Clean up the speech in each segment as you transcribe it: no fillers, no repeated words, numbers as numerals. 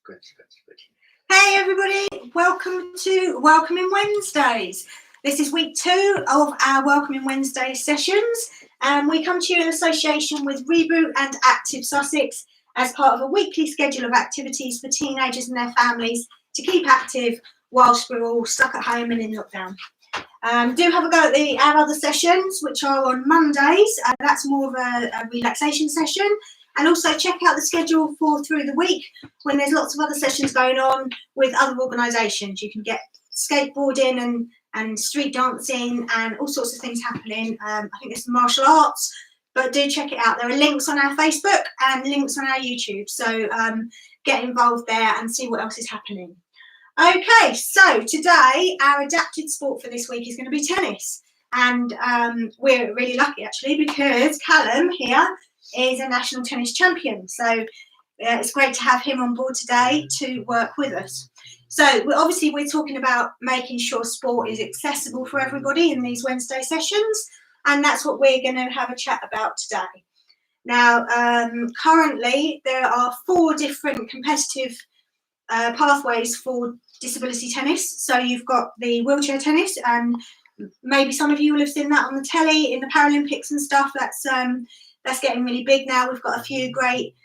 Good. Hey everybody, welcome to Welcoming Wednesdays. This is week 2 of our Welcoming Wednesday sessions, and we come to you in association with REBOOT and Active Sussex as part of a weekly schedule of activities for teenagers and their families to keep active whilst we're all stuck at home and in lockdown. Do have a go at our other sessions, which are on Mondays. That's more of a relaxation session. And also check out the schedule for through the week when there's lots of other sessions going on with other organisations. You can get skateboarding and street dancing and all sorts of things happening. I think there's some martial arts, but do check it out. There are links on our Facebook and links on our YouTube. So get involved there and see what else is happening. Okay, so today our adapted sport for this week is going to be tennis. And we're really lucky actually because Callum here is a national tennis champion, so it's great to have him on board today to work with us. So we're talking about making sure sport is accessible for everybody in these Wednesday sessions, and that's what we're going to have a chat about today. Now, currently there are 4 different competitive pathways for disability tennis. So you've got the wheelchair tennis, and maybe some of you will have seen that on the telly in the Paralympics and stuff. That's getting really big now. We've got a few great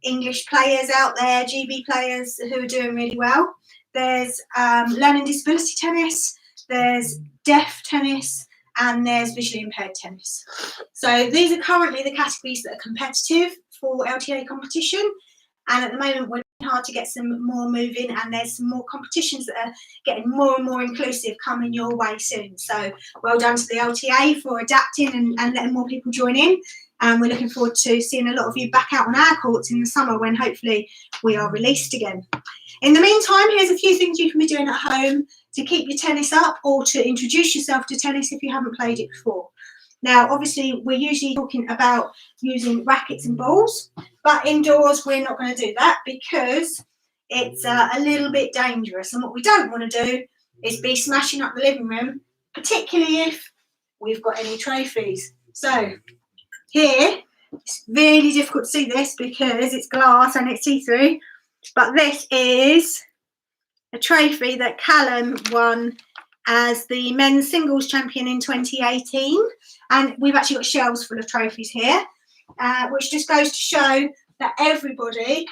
English players out there, GB players who are doing really well. There's learning disability tennis, there's deaf tennis, and there's visually impaired tennis. So these are currently the categories that are competitive for LTA competition. And at the moment, we're hard to get some more moving, and there's some more competitions that are getting more and more inclusive coming your way soon. So well done to the LTA for adapting and letting more people join in. And we're looking forward to seeing a lot of you back out on our courts in the summer when hopefully we are released again. In the meantime, here's a few things you can be doing at home to keep your tennis up or to introduce yourself to tennis if you haven't played it before. Now, obviously, we're usually talking about using rackets and balls, but indoors we're not going to do that because it's a little bit dangerous. And what we don't want to do is be smashing up the living room, particularly if we've got any trophies. So here, it's really difficult to see this because it's glass and it's see-through, but this is a trophy that Callum won as the men's singles champion in 2018, and we've actually got shelves full of trophies here, which just goes to show that everybody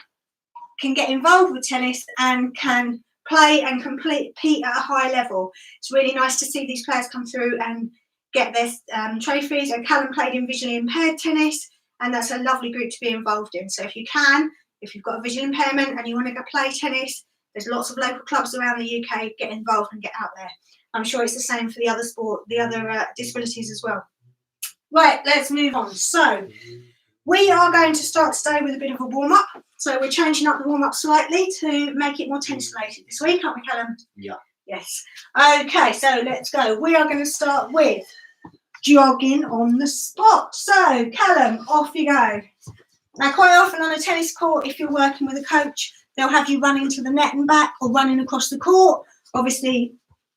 can get involved with tennis and can play and compete at a high level. It's really nice to see these players come through and get their trophies. And Callum played in visually impaired tennis, and that's a lovely group to be involved in. So if you've got a visual impairment and you want to go play tennis, there's lots of local clubs around the UK. Get involved and get out there. I'm sure it's the same for the other disabilities as well. Right, let's move on. So we are going to start today with a bit of a warm-up. So we're changing up the warm-up slightly to make it more tennis-related this week, aren't we, Callum? Yeah. Yes. Okay, so let's go. We are going to start with jogging on the spot. So, Callum, off you go. Now, quite often on a tennis court, if you're working with a coach, they'll have you running to the net and back or running across the court. Obviously,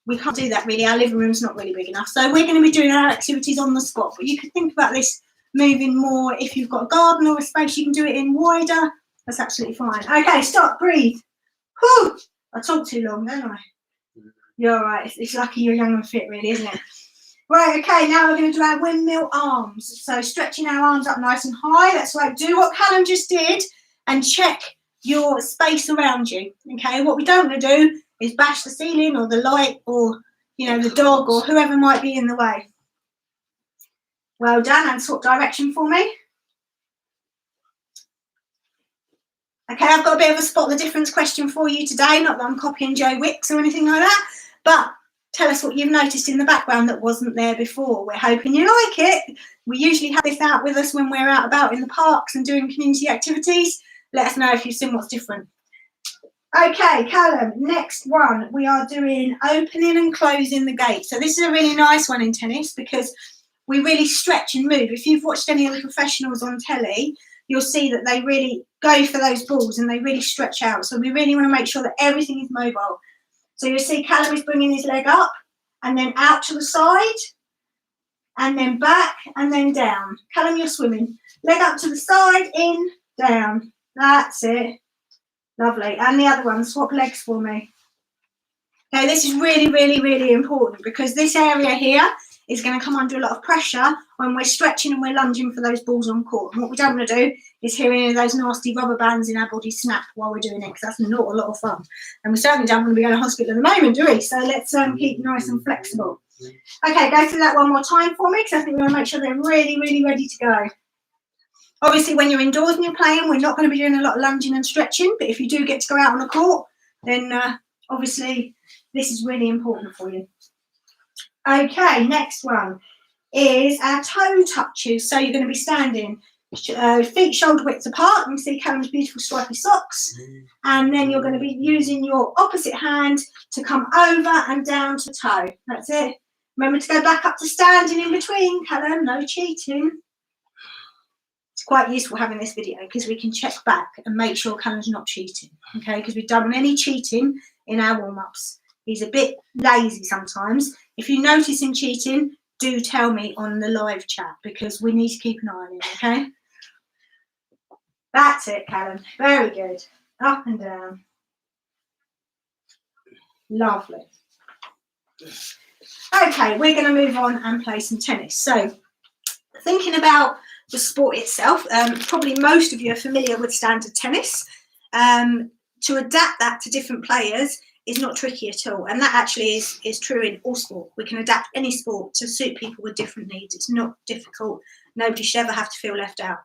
we can't do that really. Our living room's not really big enough. So we're going to be doing our activities on the spot. But you could think about this moving more. If you've got a garden or a space you can do it in wider, that's absolutely fine. Okay, stop, breathe. Whew, I talk too long, don't I? You're all right. It's lucky you're young and fit, really, isn't it? Right, okay, now we're going to do our windmill arms. So stretching our arms up nice and high. That's right. Do what Callum just did and check your space around you. Okay, what we don't want to do is bash the ceiling or the light or, the dog or whoever might be in the way. Well done, and swap direction for me. Okay, I've got a bit of a spot the difference question for you today. Not that I'm copying Joe Wicks or anything like that, but tell us what you've noticed in the background that wasn't there before. We're hoping you like it. We usually have this out with us when we're out about in the parks and doing community activities. Let us know if you've seen what's different. Okay, Callum, next one. We are doing opening and closing the gate. So this is a really nice one in tennis because we really stretch and move. If you've watched any of the professionals on telly, you'll see that they really go for those balls and they really stretch out. So we really want to make sure that everything is mobile. So you'll see Callum is bringing his leg up and then out to the side and then back and then down. Callum, you're swimming. Leg up to the side, in, down. That's it. Lovely. And the other one, swap legs for me. Okay, this is really, really, really important because this area here is going to come under a lot of pressure when we're stretching and we're lunging for those balls on court. And what we don't want to do is hear any of those nasty rubber bands in our body snap while we're doing it, because that's not a lot of fun. And we certainly don't want to be going to hospital at the moment, do we? So let's keep nice and flexible. Okay, go through that one more time for me, because I think we want to make sure they're really, really ready to go. Obviously, when you're indoors and you're playing, we're not going to be doing a lot of lunging and stretching, but if you do get to go out on the court, then obviously this is really important for you. Okay, next one is our toe touches. So you're going to be standing feet shoulder width apart. You can see Callum's beautiful stripy socks. And then you're going to be using your opposite hand to come over and down to toe. That's it. Remember to go back up to standing in between, Callum. No cheating. It's quite useful having this video because we can check back and make sure Callum's not cheating. Okay, because we don't want any cheating in our warm-ups. He's a bit lazy sometimes. If you notice him cheating, do tell me on the live chat because we need to keep an eye on him, okay? That's it, Callum. Very good. Up and down. Lovely. Okay, we're going to move on and play some tennis. So, thinking about the sport itself, probably most of you are familiar with standard tennis. To adapt that to different players is not tricky at all, and that actually is true in all sport. We can adapt any sport to suit people with different needs. It's not difficult. Nobody should ever have to feel left out.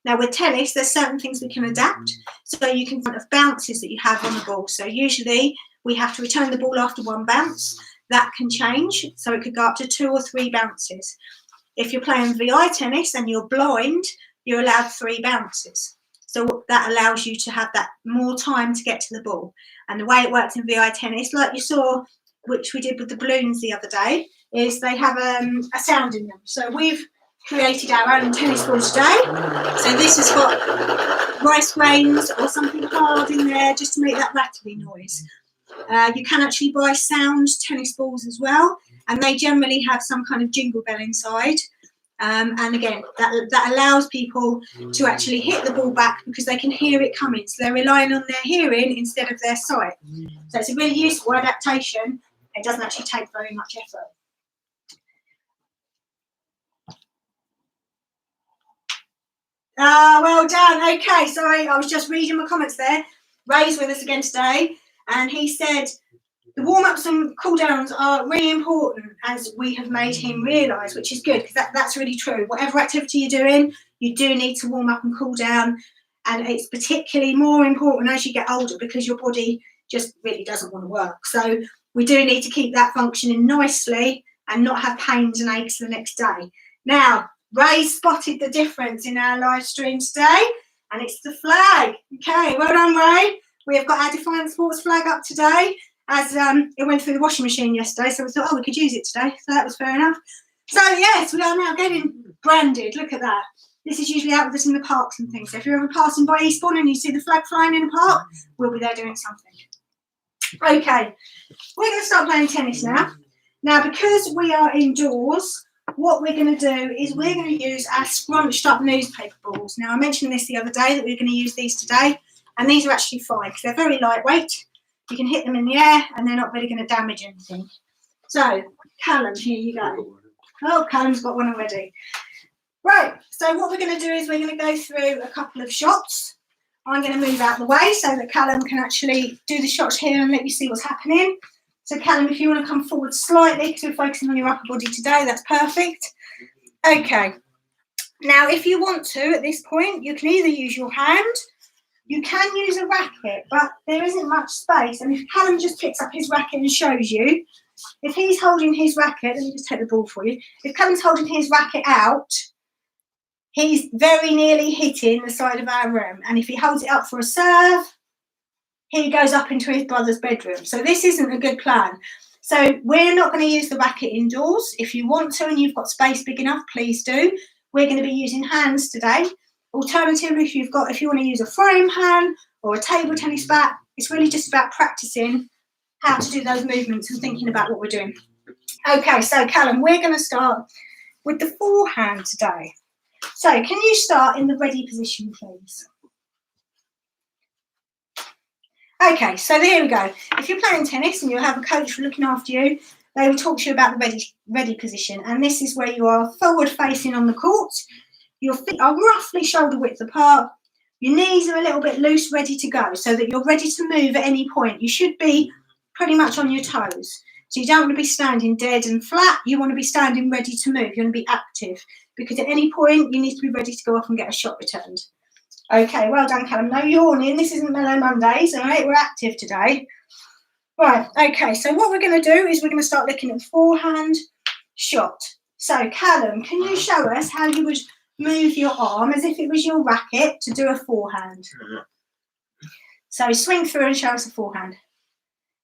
Now with tennis, there's certain things we can adapt. So you can think of bounces that you have on the ball. So usually we have to return the ball after one bounce. That can change, so it could go up to 2 or 3 bounces. If you're playing VI tennis and you're blind, you're allowed 3 bounces. So that allows you to have that more time to get to the ball. And the way it works in VI tennis, like you saw, which we did with the balloons the other day, is they have a sound in them. So we've created our own tennis ball today. So this has got rice grains or something hard in there just to make that rattly noise. You can actually buy sound tennis balls as well, and they generally have some kind of jingle bell inside. And again, that allows people to actually hit the ball back because they can hear it coming. So they're relying on their hearing instead of their sight. So it's a really useful adaptation. It doesn't actually take very much effort. Well done. Okay, sorry, I was just reading my comments there. Ray's with us again today, and he said the warm-ups and cool-downs are really important, as we have made him realise, which is good, because that's really true. Whatever activity you're doing, you do need to warm up and cool down, and it's particularly more important as you get older because your body just really doesn't want to work. So we do need to keep that functioning nicely and not have pains and aches the next day. Now, Ray spotted the difference in our live stream today, and it's the flag. Okay, well done, Ray. We have got our Defiant Sports flag up today, as it went through the washing machine yesterday, so we thought, oh, we could use it today, so that was fair enough. So yes, we are now getting branded. Look at that. This is usually out with us in the parks and things. So if you're ever passing by Eastbourne and you see the flag flying in the park, we'll be there doing something. Okay, we're going to start playing tennis now. Now, because we are indoors, what we're going to do is we're going to use our scrunched up newspaper balls. Now, I mentioned this the other day that we're going to use these today, and these are actually fine because they're very lightweight. You can hit them in the air and they're not really going to damage anything. So, Callum, here you go. Oh, Callum's got one already. Right, so what we're going to do is we're going to go through a couple of shots. I'm going to move out the way so that Callum can actually do the shots here and let you see what's happening. So, Callum, if you want to come forward slightly because we're focusing on your upper body today, that's perfect. Okay. Now, if you want to, at this point, you can either use your hand. You can use a racket, but there isn't much space. And if Callum just picks up his racket and shows you, if he's holding his racket, let me just take the ball for you. If Callum's holding his racket out, he's very nearly hitting the side of our room. And if he holds it up for a serve, he goes up into his brother's bedroom. So this isn't a good plan. So we're not going to use the racket indoors. If you want to and you've got space big enough, please do. We're going to be using hands today. Alternatively, if you want to use a frame hand or a table tennis bat, it's really just about practicing how to do those movements and thinking about what we're doing. Okay, so Callum, we're going to start with the forehand today. So can you start in the ready position, please? Okay, so there we go. If you're playing tennis and you'll have a coach looking after you, they will talk to you about the ready position. And this is where you are forward facing on the court. Your feet are roughly shoulder width apart. Your knees are a little bit loose, ready to go, so that you're ready to move at any point. You should be pretty much on your toes. So you don't want to be standing dead and flat. You want to be standing ready to move. You want to be active, because at any point you need to be ready to go off and get a shot returned. Okay, well done, Callum. No yawning. This isn't Mellow Mondays, all right? We're active today. Right, okay, so what we're going to do is we're going to start looking at forehand shot. So, Callum, can you show us how you would move your arm as if it was your racket to do a forehand? So, swing through and show us a forehand.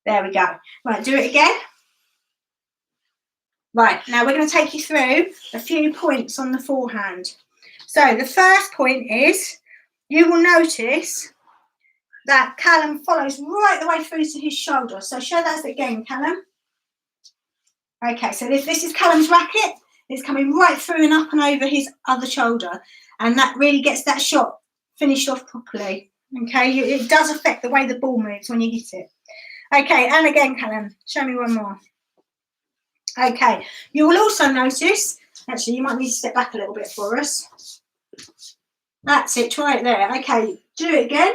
There we go. Right, do it again. Right, now we're going to take you through a few points on the forehand. So, the first point is you will notice that Callum follows right the way through to his shoulder. So show that again, Callum. Okay, so if this is Callum's racket, it's coming right through and up and over his other shoulder. And that really gets that shot finished off properly. Okay, it does affect the way the ball moves when you hit it. Okay, and again, Callum, show me one more. Okay, you will also notice, actually, you might need to step back a little bit for us. That's it, try it there. Okay, do it again.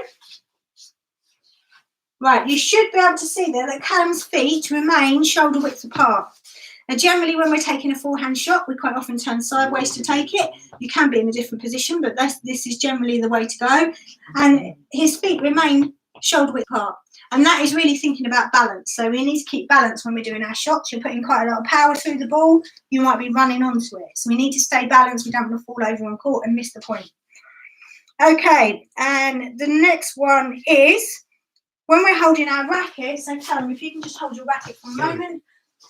Right, you should be able to see there that Callum's feet remain shoulder width apart. Now, generally, when we're taking a forehand shot, we quite often turn sideways to take it. You can be in a different position, but this is generally the way to go. And his feet remain shoulder width apart. And that is really thinking about balance. So we need to keep balance when we're doing our shots. You're putting quite a lot of power through the ball. You might be running onto it. So we need to stay balanced. We don't want to fall over on court and miss the point. Okay, and the next one is when we're holding our racket. So Callum, if you can just hold your racket for a moment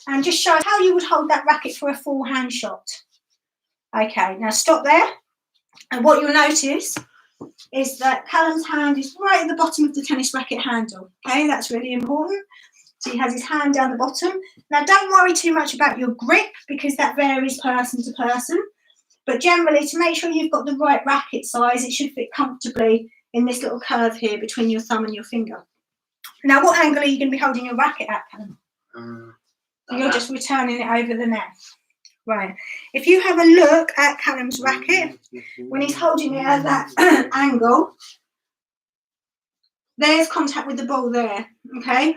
and just show us how you would hold that racket for a forehand shot. Okay, now stop there. And what you'll notice is that Callum's hand is right at the bottom of the tennis racket handle. Okay, that's really important. So he has his hand down the bottom. Now don't worry too much about your grip, because that varies person to person. But generally, to make sure you've got the right racket size, it should fit comfortably in this little curve here between your thumb and your finger. Now, what angle are you going to be holding your racket at, Callum? You're just returning it over the net. Right. If you have a look at Callum's racket, when he's holding it at that angle, there's contact with the ball there, okay?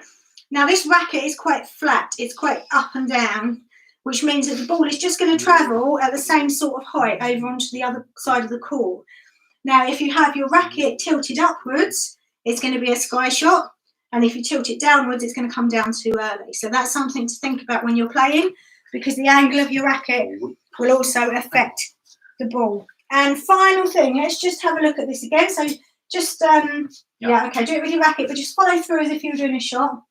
Now, this racket is quite flat. It's quite up and down, which means that the ball is just going to travel at the same sort of height over onto the other side of the court. Now, if you have your racket tilted upwards, it's going to be a sky shot. And if you tilt it downwards, it's going to come down too early. So that's something to think about when you're playing, because the angle of your racket will also affect the ball. And final thing, let's just have a look at this again. So just, okay, do it with your racket, but just follow through as if you were doing a shot.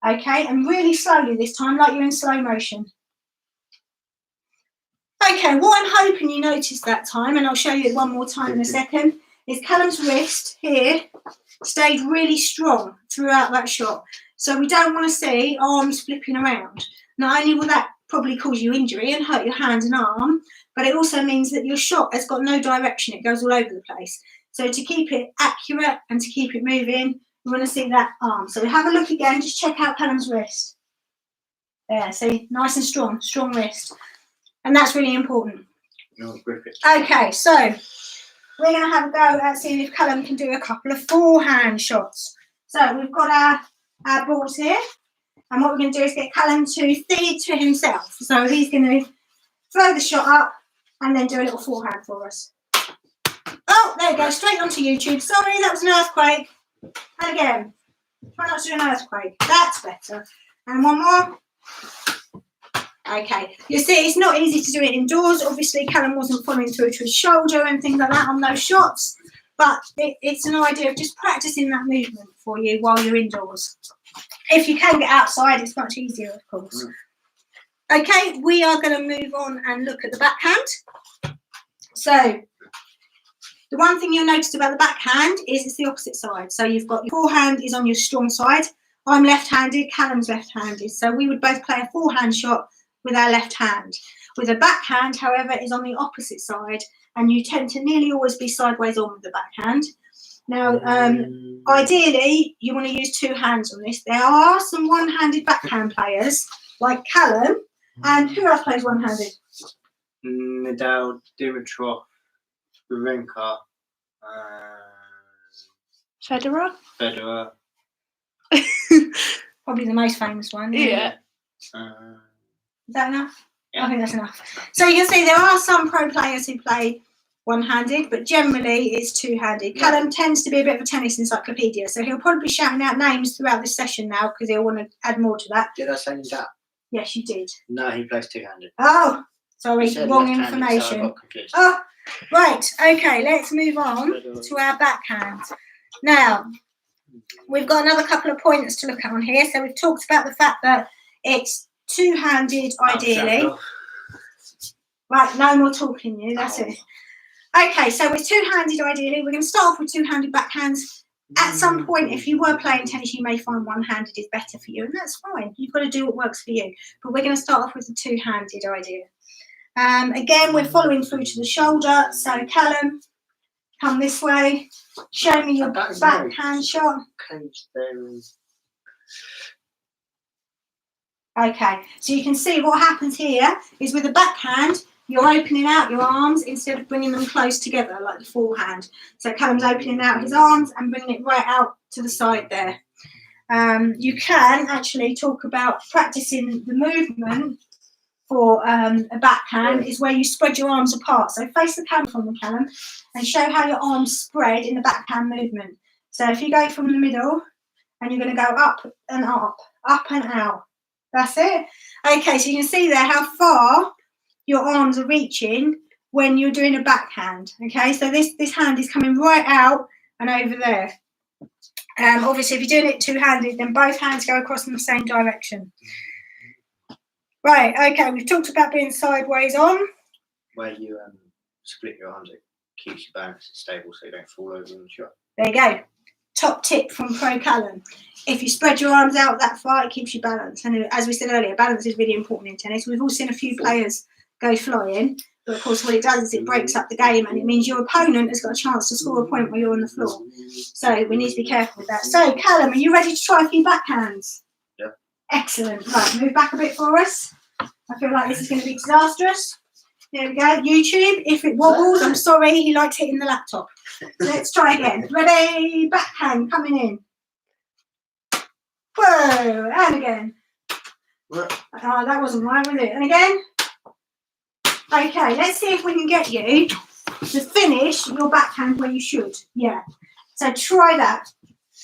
Okay, and really slowly this time, like you're in slow motion. Okay, what I'm hoping you noticed that time, and I'll show you it one more time in a second, is Callum's wrist here stayed really strong throughout that shot. So we don't want to see arms flipping around. Not only will that probably cause you injury and hurt your hand and arm, but it also means that your shot has got no direction. It goes all over the place. So to keep it accurate and to keep it moving, we want to see that arm. So have a look again, just check out Callum's wrist. There, see, nice and strong wrist. And that's really important. Okay, so we're going to have a go at seeing if Callum can do a couple of forehand shots. So we've got our balls here. And what we're going to do is get Callum to feed to himself. So he's going to throw the shot up and then do a little forehand for us. Oh, there you go, straight onto YouTube. Sorry, that was an earthquake. And again, try not to do an earthquake. That's better. And one more. Okay, you see, it's not easy to do it indoors. Obviously, Callum wasn't following through to his shoulder and things like that on those shots. But it's an idea of just practicing that movement for you while you're indoors. If you can get outside, it's much easier, of course. Okay, we are going to move on and look at the backhand. So, the one thing you'll notice about the backhand is it's the opposite side. So you've got your forehand is on your strong side. I'm left-handed, Callum's left-handed. So we would both play a forehand shot with our left hand. With a backhand, however, is on the opposite side, and you tend to nearly always be sideways on with the backhand. Now, Ideally, you want to use two hands on this. There are some one-handed backhand players, like Callum, and who else plays one-handed? Nadal, Dimitrov, Wawrinka, Federer? Federer. Probably the most famous one. Yeah. Is that enough? Yeah. I think that's enough. So you can see there are some pro players who play one-handed, but generally it's two-handed. Yeah. Callum tends to be a bit of a tennis encyclopedia, so he'll probably be shouting out names throughout this session now because he'll want to add more to that. Did I say that? Yes, you did. No, he plays two-handed. Oh, sorry, He said wrong left-handed, information. So I got confused. Oh, right. Okay, let's move on to our backhand. Now, we've got another couple of points to look at on here. So we've talked about the fact that it's two-handed ideally. Right, no more talking you, that's it. Okay, so with two-handed ideally, we're going to start off with two-handed backhands. At some point, if you were playing tennis, you may find one-handed is better for you, and that's fine. You've got to do what works for you. But we're going to start off with the two-handed idea. Again, we're following through to the shoulder. So, Callum, come this way. Show me your backhand shot. Okay, so you can see what happens here is with the backhand, you're opening out your arms instead of bringing them close together like the forehand. So Callum's opening out his arms and bringing it right out to the side there. You can actually talk about practicing the movement for a backhand is where you spread your arms apart. So face the camera from the Callum and show how your arms spread in the backhand movement. So if you go from the middle and you're going to go up and up and out. That's it. Okay, so you can see there how far your arms are reaching when you're doing a backhand. Okay, so this hand is coming right out and over there. Obviously, if you're doing it two-handed, then both hands go across in the same direction. Right, okay, we've talked about being sideways on. Where you split your arms, it keeps your balance stable so you don't fall over in the shot. There you go. Top tip from Pro Callum. If you spread your arms out that far, it keeps you balanced. And as we said earlier, balance is really important in tennis. We've all seen a few players go flying, but of course what it does is it breaks up the game and it means your opponent has got a chance to score a point while you're on the floor. So we need to be careful with that. So Callum, are you ready to try a few backhands? Yeah. Excellent. Right, move back a bit for us. I feel like this is going to be disastrous. There we go. YouTube, if it wobbles, I'm sorry, he likes hitting the laptop. Let's try again. Ready? Backhand coming in. Whoa, and again. Oh, that wasn't right, was it? And again. Okay, let's see if we can get you to finish your backhand where you should. Yeah. So try that.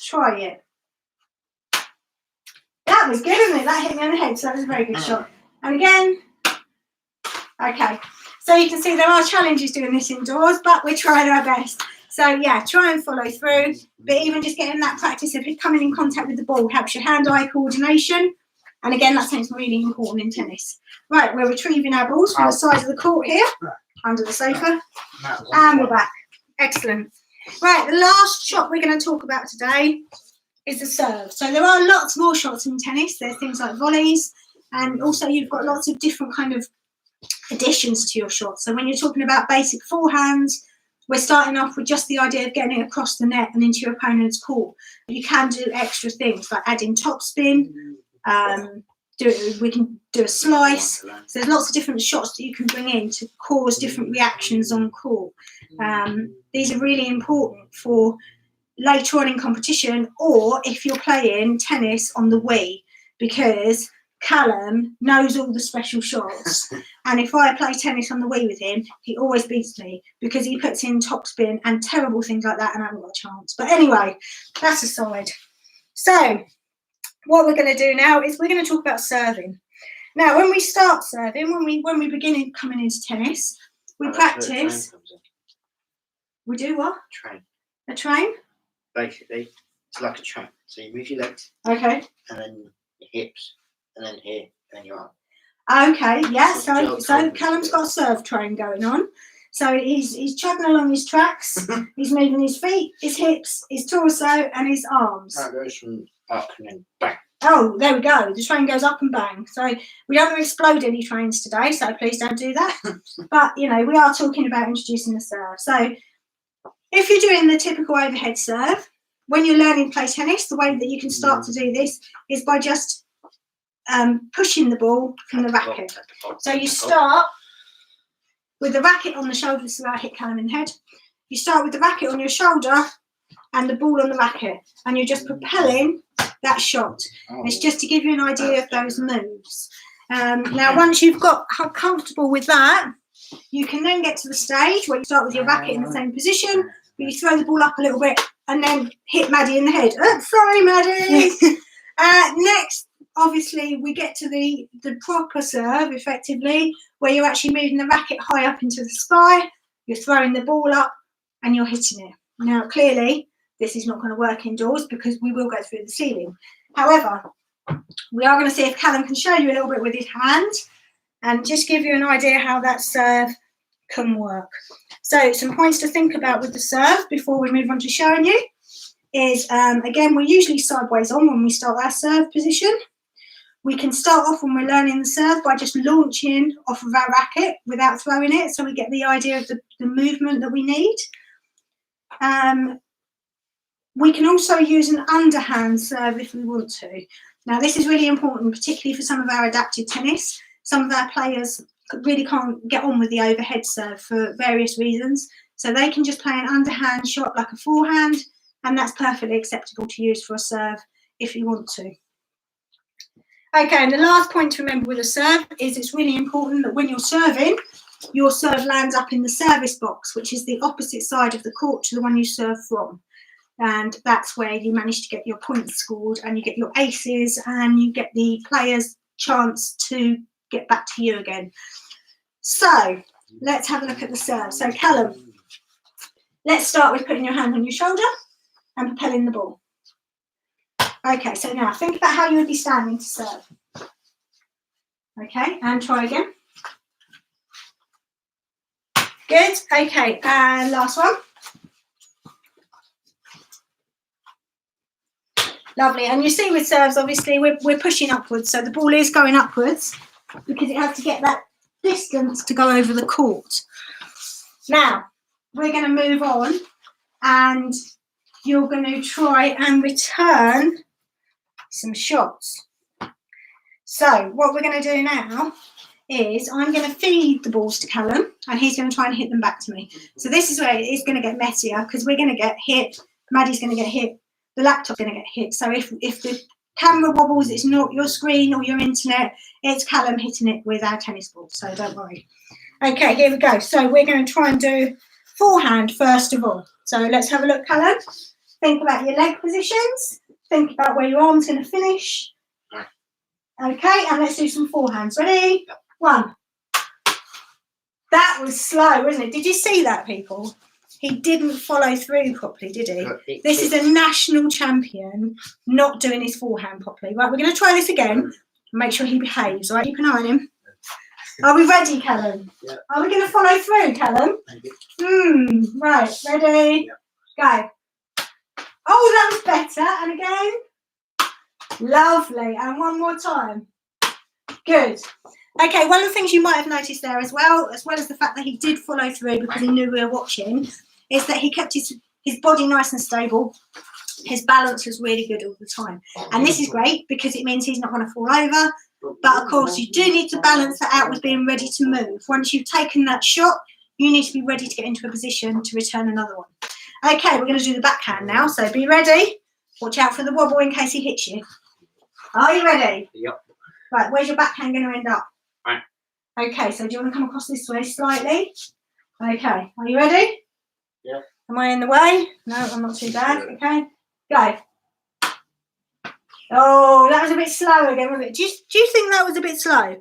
Try it. That was good, isn't it? That hit me on the head, so that was a very good shot. And again. Okay. So you can see there are challenges doing this indoors, but we're trying our best. So yeah, try and follow through. But even just getting that practice of coming in contact with the ball helps your hand-eye coordination. And again, that's something really important in tennis. Right, we're retrieving our balls from the sides of the court here, under the sofa. And we're back. Excellent. Right, the last shot we're going to talk about today is the serve. So there are lots more shots in tennis. There's things like volleys, and also you've got lots of different kind of additions to your shot. So when you're talking about basic forehands, we're starting off with just the idea of getting it across the net and into your opponent's court. You can do extra things like adding topspin. We can do a slice. So there's lots of different shots that you can bring in to cause different reactions on court. These are really important for later on in competition, or if you're playing tennis on the Wii, because Callum knows all the special shots, and if I play tennis on the Wii with him, he always beats me because he puts in topspin and terrible things like that, and I haven't got a chance. But anyway, that's aside. So what we're going to do now is we're going to talk about serving. Now, when we start serving, when we begin coming into tennis, we practice. We do what? Train. A train? Basically, it's like a train. So you move your legs. Okay. And then your hips. And then here, and then your arm. Okay, yeah, so Callum's got a serve train going on. So he's chugging along his tracks, he's moving his feet, his hips, his torso, and his arms. That goes from up and then bang. Oh, there we go. The train goes up and bang. So we don't want to explode any trains today, so please don't do that. But, you know, we are talking about introducing the serve. So if you're doing the typical overhead serve, when you're learning to play tennis, the way that you can start to do this is by just pushing the ball from the racket. So you start with the racket on the shoulder, so I hit Callum in the head. You start with the racket on your shoulder and the ball on the racket, and you're just propelling that shot. It's just to give you an idea of those moves. Now, once you've got comfortable with that, you can then get to the stage where you start with your racket in the same position, but you throw the ball up a little bit and then hit Maddie in the head. Oh, sorry, Maddie. Next, obviously, we get to the proper serve, effectively, where you're actually moving the racket high up into the sky, you're throwing the ball up, and you're hitting it. Now, clearly, this is not going to work indoors because we will go through the ceiling. However, we are going to see if Callum can show you a little bit with his hand and just give you an idea how that serve can work. So some points to think about with the serve before we move on to showing you is, again, we're usually sideways on when we start our serve position. We can start off when we're learning the serve by just launching off of our racket without throwing it, so we get the idea of the movement that we need. We can also use an underhand serve if we want to. Now, this is really important, particularly for some of our adaptive tennis. Some of our players really can't get on with the overhead serve for various reasons. So they can just play an underhand shot like a forehand, and that's perfectly acceptable to use for a serve if you want to. Okay, and the last point to remember with a serve is it's really important that when you're serving, your serve lands up in the service box, which is the opposite side of the court to the one you serve from. And that's where you manage to get your points scored and you get your aces and you get the player's chance to get back to you again. So let's have a look at the serve. So Callum, let's start with putting your hand on your shoulder and propelling the ball. Okay, so now think about how you would be standing to serve. Okay, and try again. Good, okay, and last one. Lovely, and you see with serves, obviously, we're pushing upwards, so the ball is going upwards because it has to get that distance to go over the court. Now, we're going to move on, and you're going to try and return some shots. So what we're going to do now is I'm going to feed the balls to Callum, and he's going to try and hit them back to me. So this is where it's going to get messier because we're going to get hit, Maddie's going to get hit, the laptop's going to get hit. So if the camera wobbles, it's not your screen or your internet, it's Callum hitting it with our tennis ball, so don't worry. Okay, here we go. So we're going to try and do forehand first of all. So let's have a look, Callum. Think about your leg positions. Think about where your arm's going to finish. Okay, and let's do some forehands. Ready? Yep. One. That was slow, wasn't it? Did you see that, people? He didn't follow through properly, did he? This is a national champion not doing his forehand properly. Right, we're going to try this again. Make sure he behaves, all right? Keep an eye on him. Are we ready, Callum? Yeah. Are we going to follow through, Callum? Right, ready? Yeah. Go. Oh, that was better. And again. Lovely. And one more time. Good. Okay, one of the things you might have noticed there as well as the fact that he did follow through because he knew we were watching, is that he kept his body nice and stable. His balance was really good all the time. And this is great because it means he's not going to fall over. But of course, you do need to balance that out with being ready to move. Once you've taken that shot, you need to be ready to get into a position to return another one. Okay, we're going to do the backhand now. So be ready. Watch out for the wobble in case he hits you. Are you ready? Yep. Right, where's your backhand going to end up? Right. Okay, so do you want to come across this way slightly? Okay, are you ready? Yeah. Am I in the way? No, I'm not too bad. Okay, go. Oh, that was a bit slow again, wasn't it? Do you think that was a bit slow?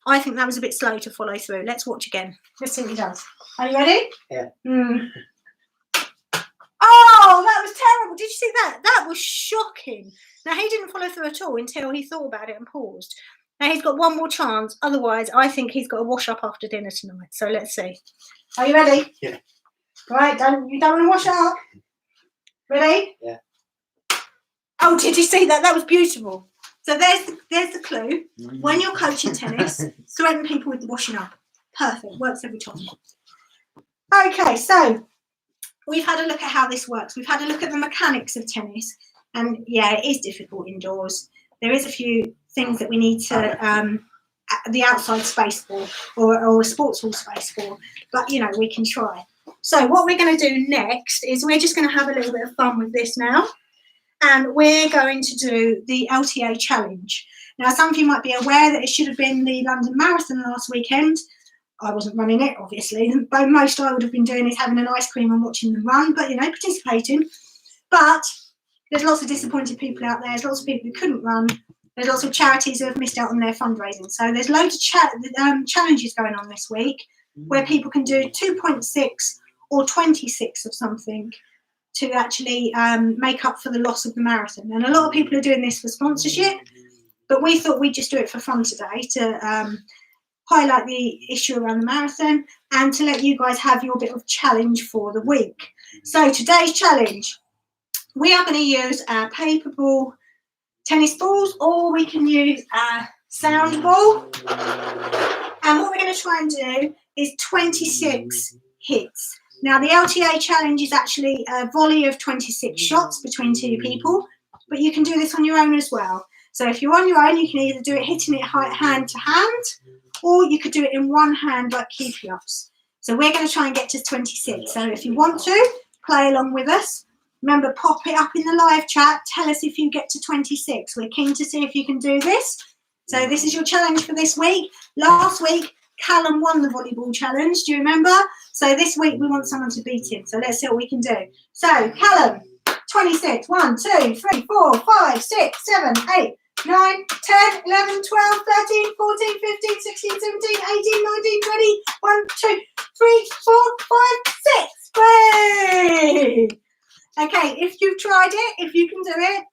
I think that was a bit slow to follow through. Let's watch again. Let's see what he does. Are you ready? Yeah. Oh, that was terrible. Did you see that? That was shocking. Now, he didn't follow through at all until he thought about it and paused. Now, he's got one more chance. Otherwise, I think he's got to wash up after dinner tonight. So let's see. Are you ready? Yeah. Right, you don't want to wash up? Ready? Yeah. Oh, did you see that? That was beautiful. So there's the clue. When you're coaching tennis, threaten people with the washing up. Perfect. Works every time. Okay, so we've had a look at how this works. We've had a look at the mechanics of tennis, and yeah, it is difficult indoors. There is a few things that we need to the outside space for, or a sports hall space for, but you know, we can try. So what we're going to do next is we're just going to have a little bit of fun with this now, and we're going to do the LTA challenge. Now, some of you might be aware that it should have been the London Marathon last weekend. I wasn't running it, obviously. The most I would have been doing is having an ice cream and watching them run, but, you know, participating. But there's lots of disappointed people out there. There's lots of people who couldn't run. There's lots of charities who have missed out on their fundraising. So there's loads of challenges going on this week where people can do 2.6 or 26 of something to actually make up for the loss of the marathon. And a lot of people are doing this for sponsorship, but we thought we'd just do it for fun today to highlight the issue around the marathon and to let you guys have your bit of challenge for the week. So today's challenge, we are going to use our paper ball tennis balls, or we can use a sound ball. And what we're going to try and do is 26 hits. Now, the LTA challenge is actually a volley of 26 shots between two people, but you can do this on your own as well. So if you're on your own, you can either do it hitting it hand to hand, or you could do it in one hand like keepy-ups. So we're going to try and get to 26. So if you want to, play along with us. Remember, pop it up in the live chat. Tell us if you get to 26. We're keen to see if you can do this. So this is your challenge for this week. Last week, Callum won the volleyball challenge. Do you remember? So this week, we want someone to beat him. So let's see what we can do. So, Callum, 26. 1, 2, 3, 4, 5, 6, 7, 8, 9, 10, 11, 12, 13, 14, 15, 16, 17, 18, 19, 20. 1, 2, 3, 4, 5, 6. Great! Okay, if you've tried it, if you can do it,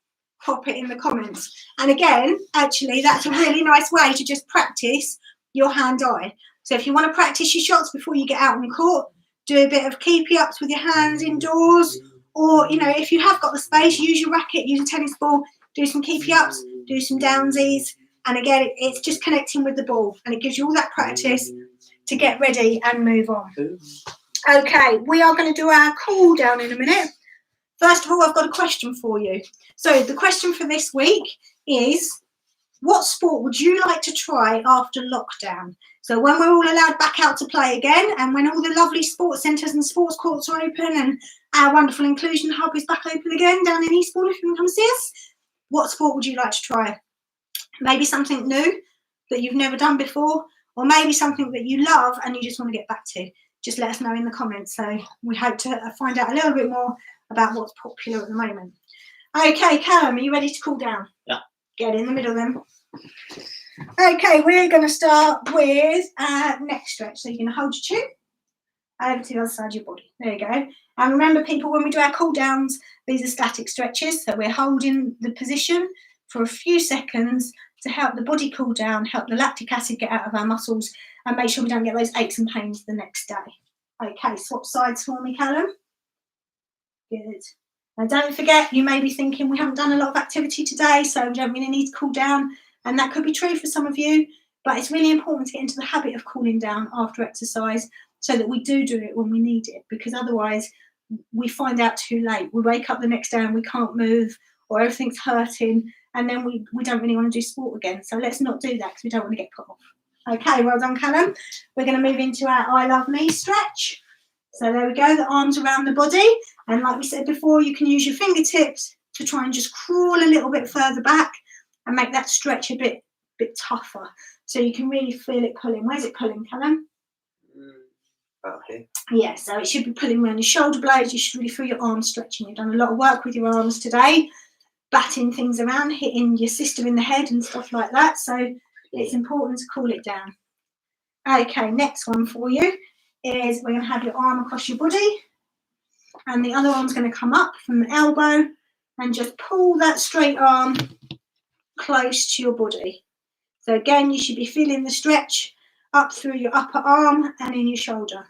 pop it in the comments. And again, actually, that's a really nice way to just practice your hand-eye. So if you want to practice your shots before you get out on court, do a bit of keepy-ups with your hands indoors. Or, you know, if you have got the space, use your racket, use a tennis ball, do some keepy-ups, do some downsies. And again, it's just connecting with the ball. And it gives you all that practice to get ready and move on. Okay, we are going to do our cool down in a minute. First of all, I've got a question for you. So the question for this week is, what sport would you like to try after lockdown? So when we're all allowed back out to play again, and when all the lovely sports centres and sports courts are open, and our wonderful inclusion hub is back open again down in Eastbourne, if you can come see us, what sport would you like to try? Maybe something new that you've never done before, or maybe something that you love and you just want to get back to. Just let us know in the comments. So we hope to find out a little bit more about what's popular at the moment. Okay, Callum, are you ready to cool down? Yeah. Get in the middle then. Okay, we're going to start with neck stretch. So you're going to hold your chin over to the other side of your body. There you go. And remember, people, when we do our cool downs, these are static stretches. So we're holding the position for a few seconds to help the body cool down, help the lactic acid get out of our muscles, and make sure we don't get those aches and pains the next day. Okay, swap sides for me, Callum. Good. And don't forget, you may be thinking we haven't done a lot of activity today, so we don't really need to cool down. And that could be true for some of you, but it's really important to get into the habit of cooling down after exercise so that we do it when we need it, because otherwise we find out too late. We wake up the next day and we can't move, or everything's hurting, and then we don't really want to do sport again. So let's not do that because we don't want to get put off. Okay, well done, Callum. We're going to move into our I Love Me stretch. So there we go, the arms around the body. And like we said before, you can use your fingertips to try and just crawl a little bit further back and make that stretch a bit tougher. So you can really feel it pulling. Where's it pulling, Callum? About here. Yeah, so it should be pulling around your shoulder blades. You should really feel your arms stretching. You've done a lot of work with your arms today, batting things around, hitting your sister in the head and stuff like that. So it's important to cool it down. Okay, next one for you is we're going to have your arm across your body, and the other arm's going to come up from the elbow and just pull that straight arm close to your body. So again, you should be feeling the stretch up through your upper arm and in your shoulder.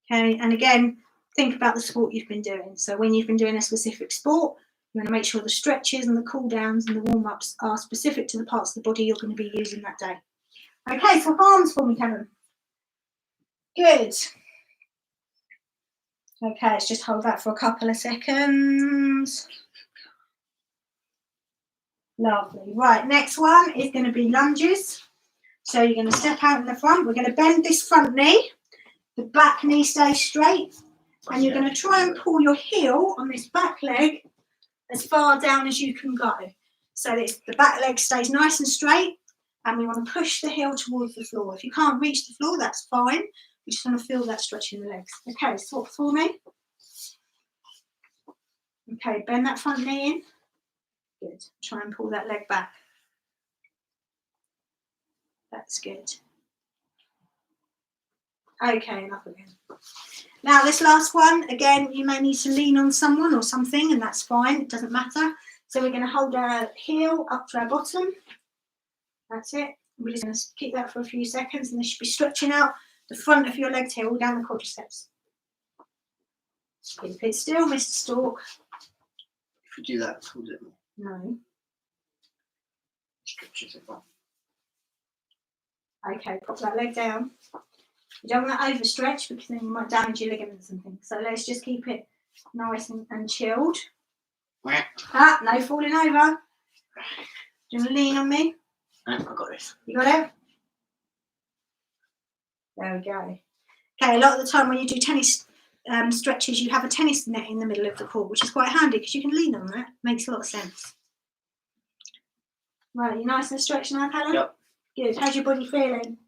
Okay, and again, think about the sport you've been doing. So when you've been doing a specific sport, you want to make sure the stretches and the cool downs and the warm-ups are specific to the parts of the body you're going to be using that day. Okay, so arms for me, Kevin. Good. Okay, let's just hold that for a couple of seconds. Lovely. Right, next one is going to be lunges. So you're going to step out in the front. We're going to bend this front knee. The back knee stays straight. And you're going to try and pull your heel on this back leg as far down as you can go. So the back leg stays nice and straight. And we want to push the heel towards the floor. If you can't reach the floor, that's fine. We just want to feel that stretch in the legs. Okay, swap for me. Okay, bend that front knee in. Good. Try and pull that leg back. That's good. Okay, enough again. Now this last one, again, you may need to lean on someone or something, and that's fine. It doesn't matter. So we're going to hold our heel up to our bottom. That's it. We're just going to keep that for a few seconds, and this should be stretching out the front of your legs here, all down the quadriceps. Keep it still, Mr. Stork. If you do that, hold it more. No. Stretches it on. Okay, pop that leg down. You don't want to overstretch because then you might damage your ligaments and things. So let's just keep it nice and chilled. Ah, no falling over. Do you want to lean on me? No, I've got this. You got it? There we go. Okay, a lot of the time when you do tennis stretches, you have a tennis net in the middle of the court, which is quite handy because you can lean on that. Makes a lot of sense. Right, you nice and stretched now, Callum? Yep. Good. How's your body feeling?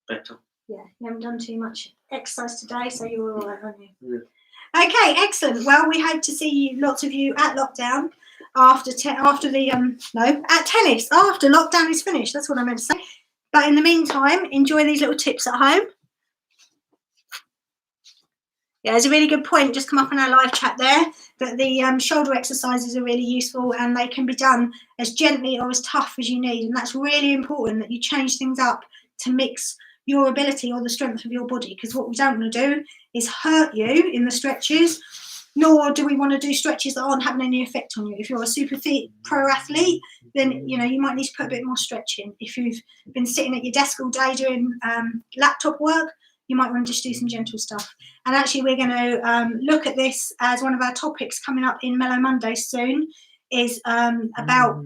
Better. Yeah, you haven't done too much exercise today, so you're all right, aren't you? Yeah. Okay, excellent. Well, we hope to see you, lots of you, at lockdown after tennis after lockdown is finished. That's what I meant to say. But in the meantime, enjoy these little tips at home. Yeah, there's a really good point just come up in our live chat there that the shoulder exercises are really useful and they can be done as gently or as tough as you need. And that's really important that you change things up to mix your ability or the strength of your body, because what we don't want to do is hurt you in the stretches, nor do we want to do stretches that aren't having any effect on you. If you're a super fit pro athlete, then you might need to put a bit more stretch in. If you've been sitting at your desk all day doing laptop work, you might want to just do some gentle stuff. And actually we're going to look at this as one of our topics coming up in Mellow Monday soon, is about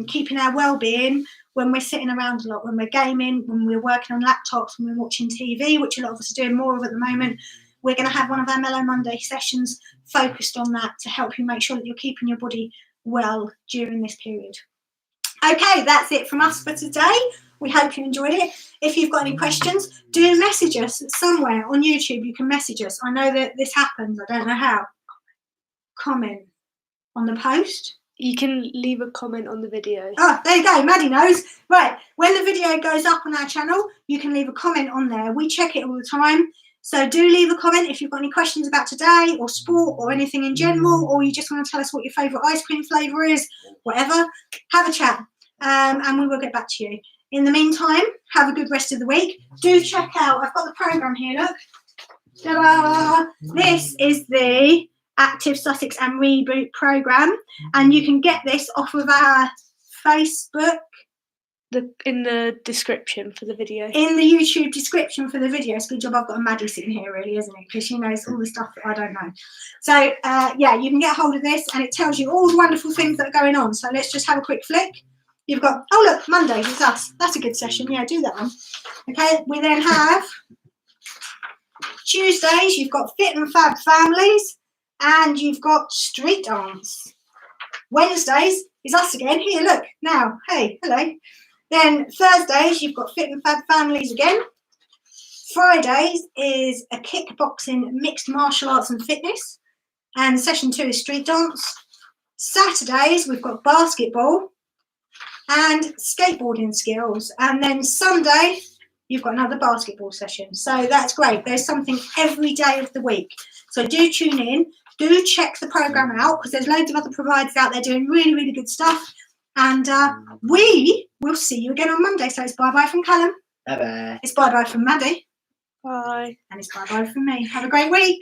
keeping our well-being when we're sitting around a lot, when we're gaming, when we're working on laptops, when we're watching TV, which a lot of us are doing more of at the moment. We're going to have one of our Mellow Monday sessions focused on that to help you make sure that you're keeping your body well during this period. Okay, that's it from us for today. We hope you enjoyed it. If you've got any questions, do message us somewhere on YouTube. You can message us. I know that this happens. I don't know how. Comment on the post. You can leave a comment on the video. Oh, there you go. Maddie knows. Right. When the video goes up on our channel, you can leave a comment on there. We check it all the time. So do leave a comment if you've got any questions about today or sport or anything in general, or you just want to tell us what your favourite ice cream flavour is, whatever. Have a chat and we will get back to you. In the meantime, have a good rest of the week. Do check out, I've got the programme here, look. Ta-da! This is the Active Sussex and REBOOT programme, and you can get this off of our Facebook. In the description for the video. In the YouTube description for the video. It's a good job I've got a Maddie sitting here, really, isn't it? Because she knows all the stuff that I don't know. So, yeah, you can get hold of this, and it tells you all the wonderful things that are going on. So let's just have a quick flick. You've got, oh, look, Mondays is us. That's a good session. Yeah, do that one. Okay, we then have Tuesdays, you've got Fit and Fab Families, and you've got Street Dance. Wednesdays is us again. Here, look, now, hey, hello. Then Thursdays, you've got Fit and Fab Families again. Fridays is a kickboxing, mixed martial arts and fitness. And session 2 is Street Dance. Saturdays, we've got basketball and skateboarding skills. And then Sunday, you've got another basketball session. So that's great. There's something every day of the week. So do tune in. Do check the programme out, because there's loads of other providers out there doing really, really good stuff. And we will see you again on Monday. So it's bye-bye from Callum. Bye-bye. It's bye-bye from Maddie. Bye. And it's bye-bye from me. Have a great week.